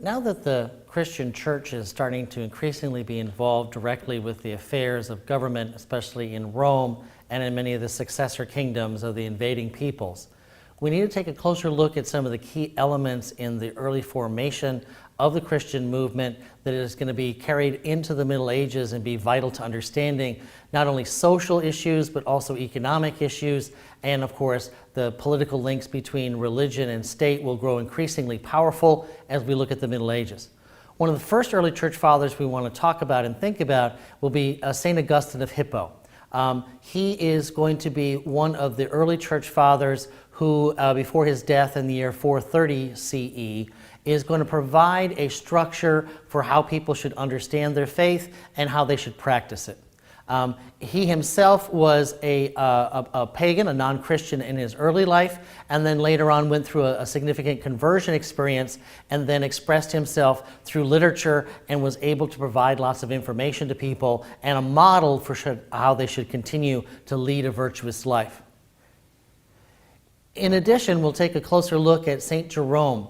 Now that the Christian church is starting to increasingly be involved directly with the affairs of government, especially in Rome and in many of the successor kingdoms of the invading peoples, we need to take a closer look at some of the key elements in the early formation of the Christian movement that is going to be carried into the Middle Ages and be vital to understanding not only social issues but also economic issues, and of course the political links between religion and state will grow increasingly powerful as we look at the Middle Ages. One of the first early church fathers we want to talk about and think about will be St. Augustine of Hippo. He is going to be one of the early church fathers who, before his death in the year 430 CE, is going to provide a structure for how people should understand their faith and how they should practice it. He himself was a pagan, a non-Christian in his early life, and then later on went through a significant conversion experience and then expressed himself through literature and was able to provide lots of information to people and a model for how they should continue to lead a virtuous life. In addition, we'll take a closer look at St. Jerome.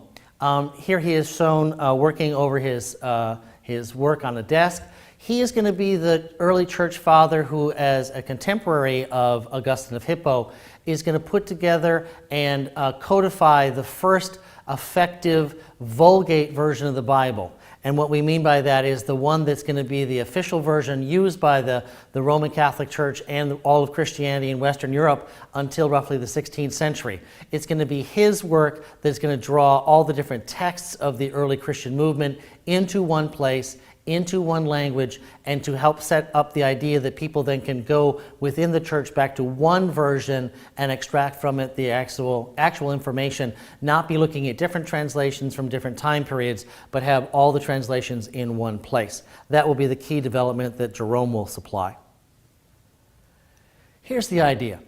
Here he is shown working over his work on a desk. He is going to be the early church father who, as a contemporary of Augustine of Hippo, is going to put together and codify the first effective Vulgate version of the Bible. And what we mean by that is the one that's going to be the official version used by the Roman Catholic Church and all of Christianity in Western Europe until roughly the 16th century. It's going to be his work that's going to draw all the different texts of the early Christian movement into one place, into one language, and to help set up the idea that people then can go within the church back to one version and extract from it the actual information, not be looking at different translations from different time periods, but have all the translations in one place. That will be the key development that Jerome will supply. Here's the idea.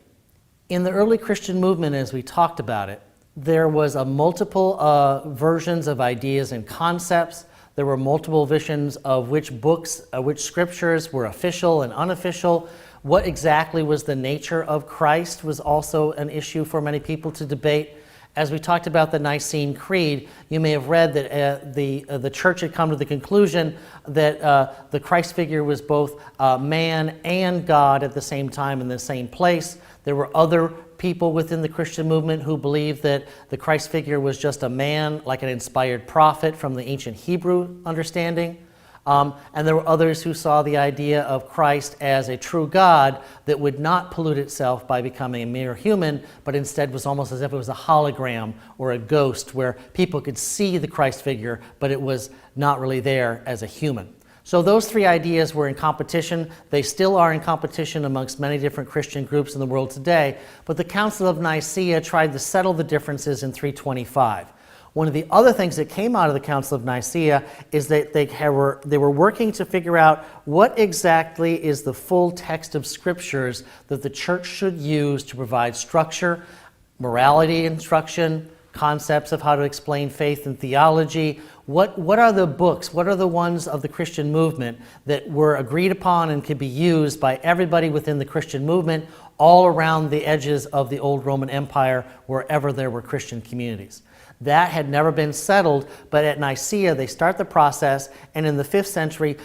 In the early Christian movement, as we talked about it, there was a multiple versions of ideas and concepts. There were multiple visions of which books, which scriptures were official and unofficial. What exactly was the nature of Christ was also an issue for many people to debate. As we talked about the Nicene Creed, you may have read that the church had come to the conclusion that the Christ figure was both man and God at the same time in the same place. There were other people within the Christian movement who believed that the Christ figure was just a man, like an inspired prophet from the ancient Hebrew understanding. And there were others who saw the idea of Christ as a true God that would not pollute itself by becoming a mere human, but instead was almost as if it was a hologram or a ghost where people could see the Christ figure, but it was not really there as a human. So those three ideas were in competition. They still are in competition amongst many different Christian groups in the world today, but the Council of Nicaea tried to settle the differences in 325. One of the other things that came out of the Council of Nicaea is that they were working to figure out what exactly is the full text of scriptures that the church should use to provide structure, morality instruction, concepts of how to explain faith and theology. What are the books, what are the ones of the Christian movement that were agreed upon and could be used by everybody within the Christian movement all around the edges of the old Roman Empire wherever there were Christian communities? That had never been settled, but at Nicaea they start the process, and in the 5th century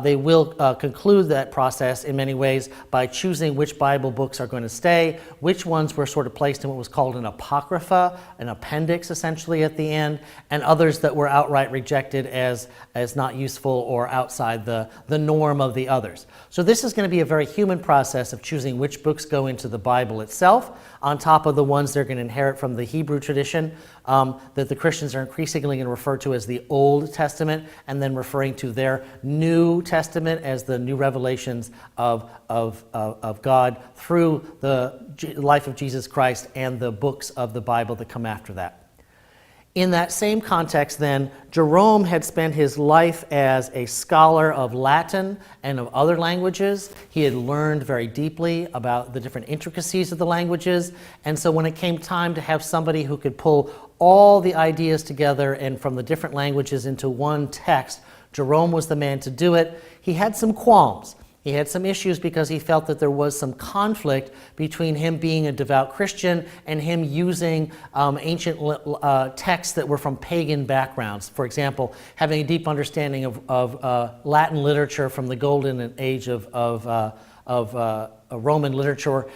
they will conclude that process in many ways by choosing which Bible books are going to stay, which ones were sort of placed in what was called an apocrypha, an appendix essentially at the end, and others that were outright rejected as not useful or outside the norm of the others. So this is going to be a very human process of choosing which books go into the Bible itself, on top of the ones they're going to inherit from the Hebrew tradition, that the Christians are increasingly going to refer to as the Old Testament, and then referring to their New Testament as the new revelations of God through the life of Jesus Christ and the books of the Bible that come after that. In that same context then, Jerome had spent his life as a scholar of Latin and of other languages. He had learned very deeply about the different intricacies of the languages, and so when it came time to have somebody who could pull all the ideas together and from the different languages into one text, Jerome was the man to do it. He had some qualms. He had some issues because he felt that there was some conflict between him being a devout Christian and him using ancient texts that were from pagan backgrounds. For example, having a deep understanding of Latin literature from the golden age of Roman literature.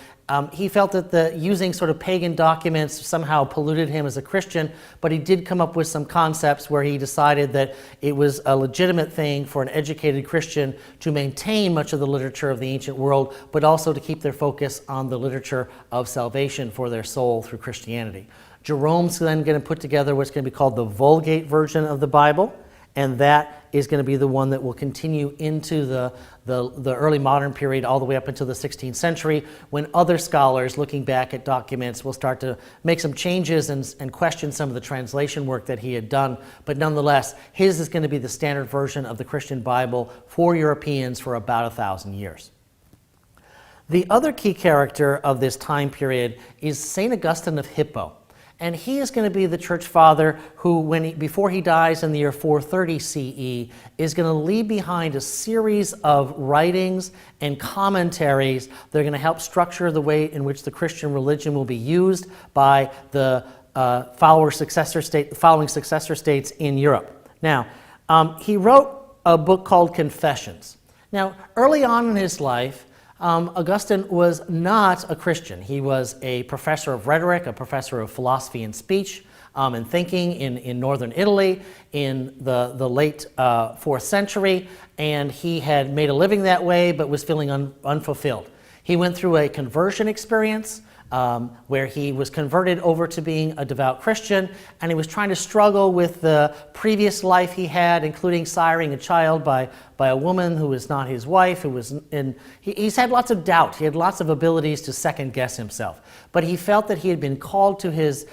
He felt that using sort of pagan documents somehow polluted him as a Christian, but he did come up with some concepts where he decided that it was a legitimate thing for an educated Christian to maintain much of the literature of the ancient world, but also to keep their focus on the literature of salvation for their soul through Christianity. Jerome's then going to put together what's going to be called the Vulgate version of the Bible, and that is going to be the one that will continue into the early modern period all the way up until the 16th century, when other scholars looking back at documents will start to make some changes and question some of the translation work that he had done. But nonetheless, his is going to be the standard version of the Christian Bible for Europeans for about 1,000 years. The other key character of this time period is St. Augustine of Hippo. And he is going to be the church father who, before he dies in the year 430 CE, is going to leave behind a series of writings and commentaries that are going to help structure the way in which the Christian religion will be used by the following successor states in Europe. Now, he wrote a book called Confessions. Now, early on in his life, Augustine was not a Christian. He was a professor of rhetoric, a professor of philosophy and speech and thinking in northern Italy in the late 4th century, and he had made a living that way but was feeling unfulfilled. He went through a conversion experience where he was converted over to being a devout Christian, and he was trying to struggle with the previous life he had, including siring a child by a woman who was not his wife. He's had lots of doubt. He had lots of abilities to second guess himself. But he felt that he had been called to his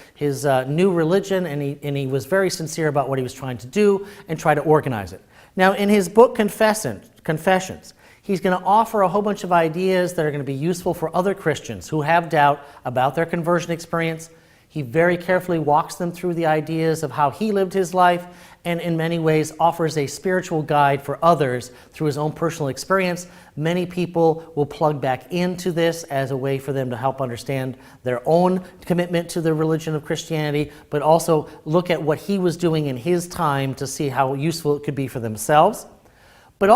new religion, and he was very sincere about what he was trying to do and try to organize it. Now, in his book Confessions, he's going to offer a whole bunch of ideas that are going to be useful for other Christians who have doubt about their conversion experience. He very carefully walks them through the ideas of how he lived his life, and in many ways offers a spiritual guide for others through his own personal experience. Many people will plug back into this as a way for them to help understand their own commitment to the religion of Christianity, but also look at what he was doing in his time to see how useful it could be for themselves. But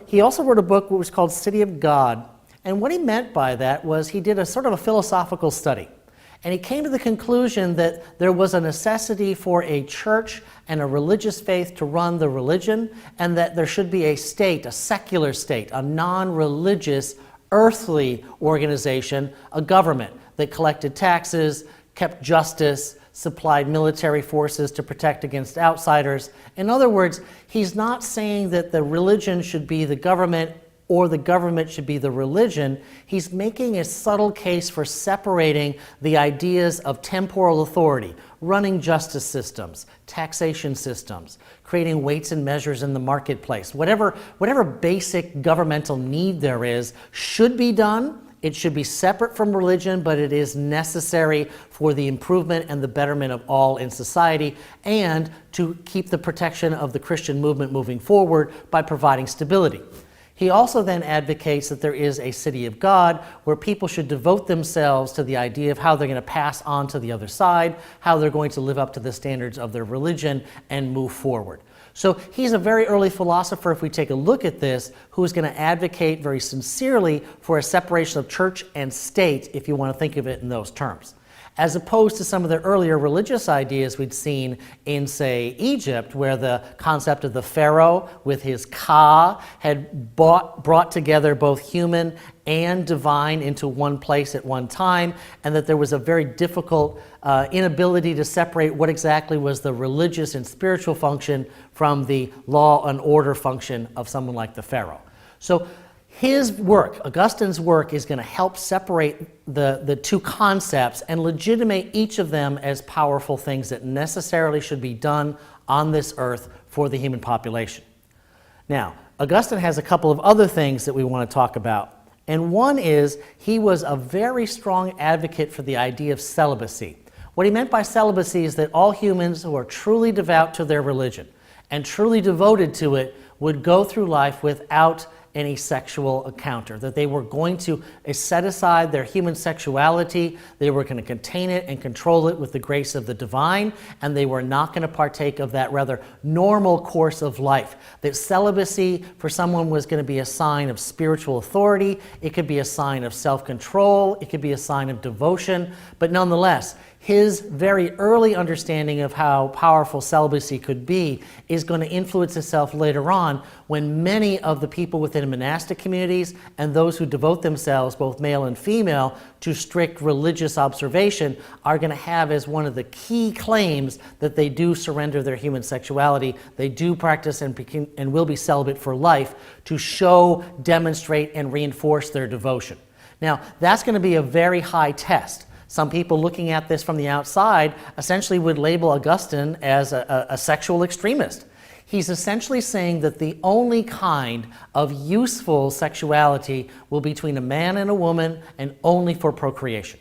he also wrote a book which was called City of God. And what he meant by that was he did a sort of a philosophical study. And he came to the conclusion that there was a necessity for a church and a religious faith to run the religion, and that there should be a state, a secular state, a non-religious, earthly organization, a government that collected taxes, kept justice, supplied military forces to protect against outsiders. In other words, he's not saying that the religion should be the government or the government should be the religion. He's making a subtle case for separating the ideas of temporal authority, running justice systems, taxation systems, creating weights and measures in the marketplace. Whatever basic governmental need there is should be done. It should be separate from religion, but it is necessary for the improvement and the betterment of all in society, and to keep the protection of the Christian movement moving forward by providing stability. He also then advocates that there is a city of God where people should devote themselves to the idea of how they're going to pass on to the other side, how they're going to live up to the standards of their religion and move forward. So he's a very early philosopher, if we take a look at this, who is going to advocate very sincerely for a separation of church and state, if you want to think of it in those terms. As opposed to some of the earlier religious ideas we'd seen in, say, Egypt, where the concept of the pharaoh with his ka had brought together both human and divine into one place at one time, and that there was a very difficult inability to separate what exactly was the religious and spiritual function from the law and order function of someone like the pharaoh. So his work, Augustine's work, is going to help separate the two concepts and legitimate each of them as powerful things that necessarily should be done on this earth for the human population. Now, Augustine has a couple of other things that we want to talk about. And one is he was a very strong advocate for the idea of celibacy. What he meant by celibacy is that all humans who are truly devout to their religion and truly devoted to it would go through life without any sexual encounter, that they were going to set aside their human sexuality, they were going to contain it and control it with the grace of the divine, and they were not going to partake of that rather normal course of life. That celibacy for someone was going to be a sign of spiritual authority, it could be a sign of self-control, it could be a sign of devotion, but nonetheless, his very early understanding of how powerful celibacy could be is going to influence itself later on when many of the people within monastic communities and those who devote themselves, both male and female, to strict religious observation are going to have as one of the key claims that they do surrender their human sexuality, they do practice and will be celibate for life to show, demonstrate, and reinforce their devotion. Now, that's going to be a very high test. Some people looking at this from the outside essentially would label Augustine as a sexual extremist. He's essentially saying that the only kind of useful sexuality will be between a man and a woman and only for procreation.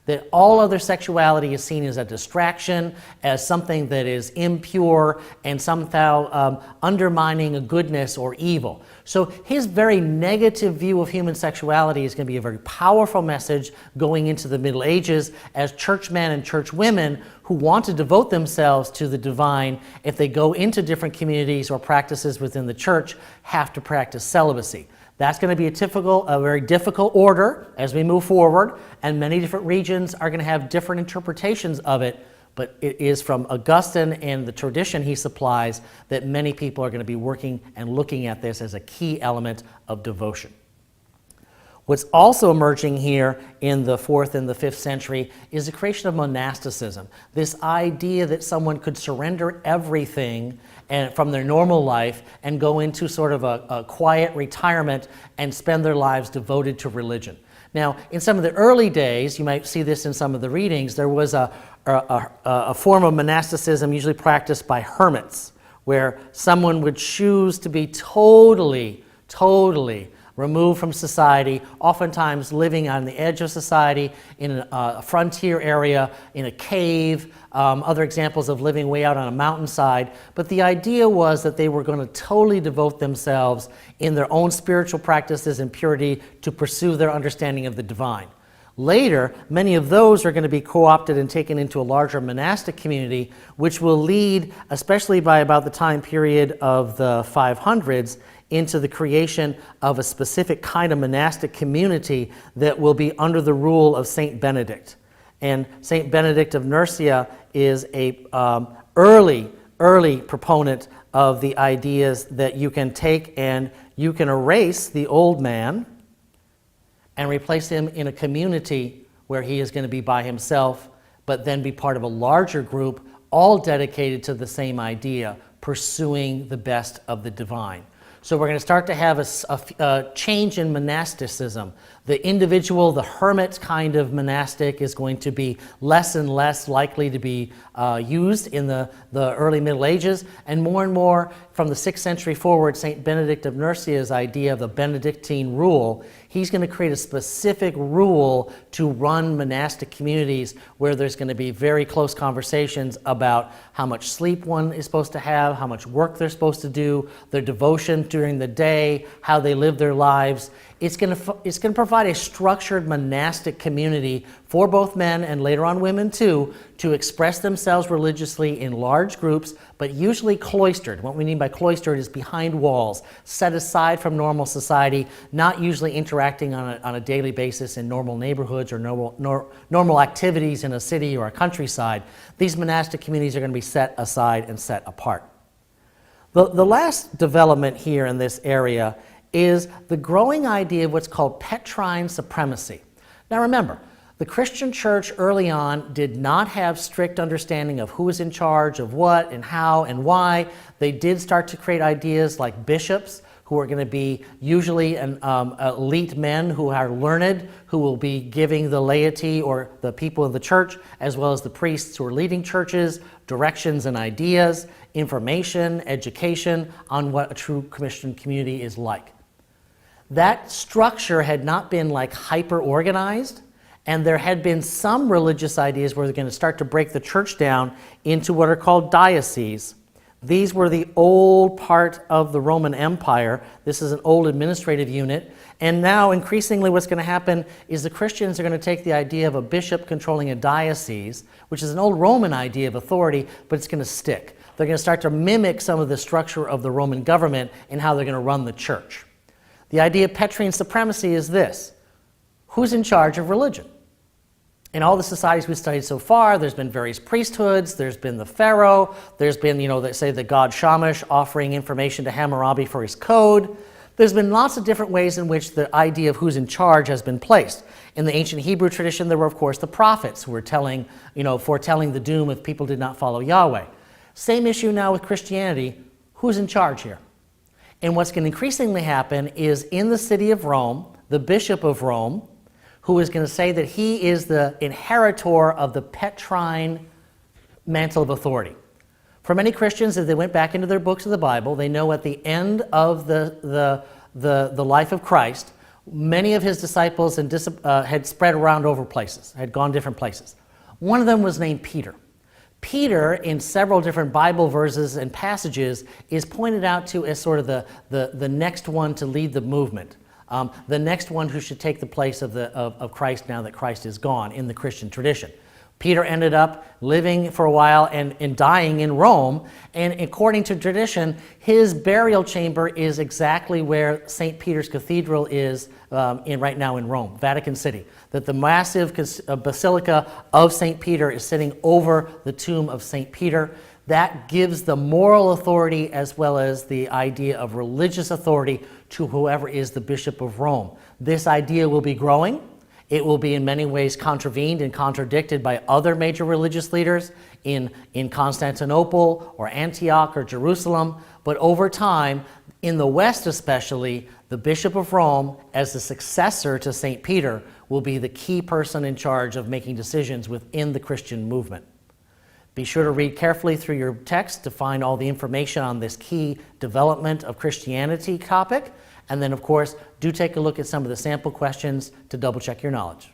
That all other sexuality is seen as a distraction, as something that is impure and somehow undermining a goodness or evil. So his very negative view of human sexuality is going to be a very powerful message going into the Middle Ages as churchmen and churchwomen who want to devote themselves to the divine, if they go into different communities or practices within the church, have to practice celibacy. That's going to be a very difficult order as we move forward, and many different regions are going to have different interpretations of it, but it is from Augustine and the tradition he supplies that many people are going to be working and looking at this as a key element of devotion. What's also emerging here in the 4th and the 5th century is the creation of monasticism. This idea that someone could surrender everything from their normal life and go into sort of a quiet retirement and spend their lives devoted to religion. Now, in some of the early days, you might see this in some of the readings, there was a form of monasticism usually practiced by hermits, where someone would choose to be totally removed from society, oftentimes living on the edge of society, in a frontier area, in a cave, other examples of living way out on a mountainside. But the idea was that they were going to totally devote themselves in their own spiritual practices and purity to pursue their understanding of the divine. Later, many of those are going to be co-opted and taken into a larger monastic community, which will lead, especially by about the time period of the 500s, into the creation of a specific kind of monastic community that will be under the rule of Saint Benedict. And Saint Benedict of Nursia is a early proponent of the ideas that you can take and you can erase the old man and replace him in a community where he is going to be by himself, but then be part of a larger group, all dedicated to the same idea, pursuing the best of the divine. So we're going to start to have a change in monasticism. The individual, the hermit kind of monastic is going to be less and less likely to be used in the early Middle Ages, and more from the 6th century forward, St. Benedict of Nursia's idea of the Benedictine rule, he's going to create a specific rule to run monastic communities where there's going to be very close conversations about how much sleep one is supposed to have, how much work they're supposed to do, their devotion during the day, how they live their lives. It's going to provide a structured monastic community for both men and later on women too, to express themselves religiously in large groups, but usually cloistered. What we mean by cloistered is behind walls, set aside from normal society, not usually interacting on a daily basis in normal neighborhoods or normal activities in a city or a countryside. These monastic communities are going to be set aside and set apart. The last development here in this area is the growing idea of what's called Petrine supremacy. Now remember, the Christian church early on did not have strict understanding of who was in charge of what and how and why. They did start to create ideas like bishops, who are going to be usually elite men who are learned, who will be giving the laity or the people of the church, as well as the priests who are leading churches, directions and ideas, information, education on what a true Christian community is like. That structure had not been like hyper-organized, and there had been some religious ideas where they're going to start to break the church down into what are called dioceses These were the old part of the Roman Empire. This is an old administrative unit. And now, increasingly, what's going to happen is the Christians are going to take the idea of a bishop controlling a diocese, which is an old Roman idea of authority, but it's going to stick. They're going to start to mimic some of the structure of the Roman government and how they're going to run the church. The idea of Petrine supremacy is this: who's in charge of religion? In all the societies we've studied so far, there's been various priesthoods, there's been the pharaoh, there's been, they say the god Shamash offering information to Hammurabi for his code. There's been lots of different ways in which the idea of who's in charge has been placed. In the ancient Hebrew tradition, there were, of course, the prophets who were foretelling the doom if people did not follow Yahweh. Same issue now with Christianity. Who's in charge here? And what's going to increasingly happen is in the city of Rome, the bishop of Rome, who is going to say that he is the inheritor of the Petrine mantle of authority. For many Christians, if they went back into their books of the Bible, they know at the end of the life of Christ, many of his disciples had spread around over places, had gone different places. One of them was named Peter. Peter, in several different Bible verses and passages, is pointed out to as sort of the next one to lead the movement. The next one who should take the place of Christ now that Christ is gone in the Christian tradition. Peter ended up living for a while and dying in Rome, and according to tradition, his burial chamber is exactly where St. Peter's Cathedral is right now in Rome, Vatican City. That the massive Basilica of St. Peter is sitting over the tomb of St. Peter. That gives the moral authority as well as the idea of religious authority to whoever is the Bishop of Rome. This idea will be growing. It will be in many ways contravened and contradicted by other major religious leaders in Constantinople or Antioch or Jerusalem. But over time, in the West especially, the Bishop of Rome, as the successor to St. Peter, will be the key person in charge of making decisions within the Christian movement. Be sure to read carefully through your text to find all the information on this key development of Christianity topic. And then, of course, do take a look at some of the sample questions to double check your knowledge.